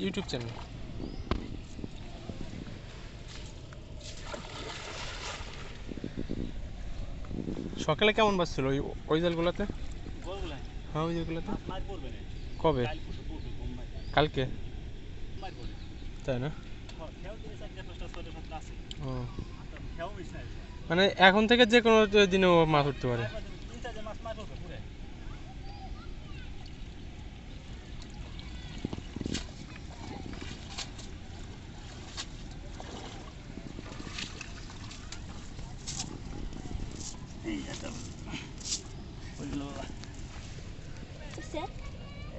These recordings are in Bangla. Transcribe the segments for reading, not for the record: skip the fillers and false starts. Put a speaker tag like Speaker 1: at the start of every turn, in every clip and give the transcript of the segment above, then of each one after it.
Speaker 1: YouTube channel. সকালে কেমন বাজছিল ওই জালগুলোতে? হ্যাঁ ওই জালগুলোতে। কবে? কালকে। তাই না? ও মানে এখন থেকে যে কোনো দিনেও মাছ উঠতে পারে।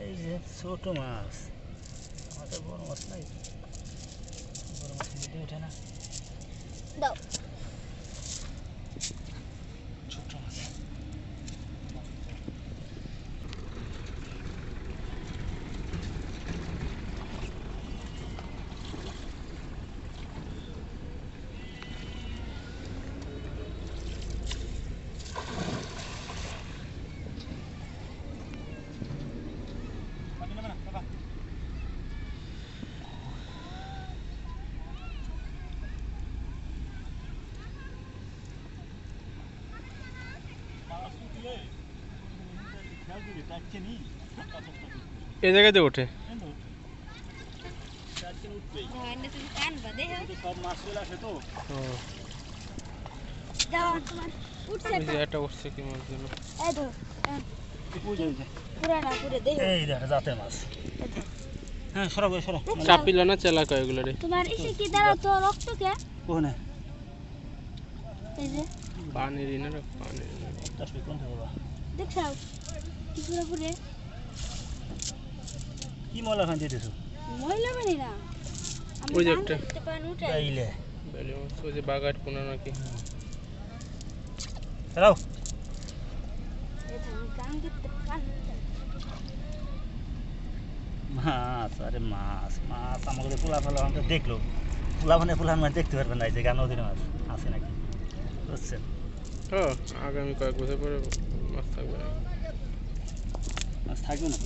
Speaker 2: এই যে ছোট মাছ, আমাদের বড় মাছ নাই, বড় মাছ ভিডিও ওঠে না। দাও ছোট মাছ।
Speaker 1: এই জায়গাতে ওঠে। এটা উঠছে কি মাছ যেন? চাপিলা না চেলা কয় এগুলো রে?
Speaker 3: তোমার এসে কি দাঁড়াও তো রক্ত কে
Speaker 2: কোনে
Speaker 3: এই যে
Speaker 1: পানির না পানির
Speaker 2: আসবে কোন থেকে বাবা
Speaker 3: দেখছাও কি পুরো পুরে
Speaker 2: কি ময়লা খান দিতেছো?
Speaker 3: ময়লা মানে না
Speaker 1: ওই যে একটা
Speaker 3: পানি উঠাই
Speaker 2: বাইলে
Speaker 1: বেলে ওই যে বাগাট কোনা নাকি
Speaker 2: দাও
Speaker 3: এটা গান করতে পানি
Speaker 2: মাছ। আরে মাছ মাছ আমাদের পোলা ফেলা আমাকে দেখলো পোলাভান মাছ দেখতে পারবেন না এই যে গান নদীর মাছ আছে নাকি বুঝছেন?
Speaker 1: হ্যাঁ আগামী কয়েক বছর পরে মাছ থাকবে না।
Speaker 2: মাছ থাকবে না।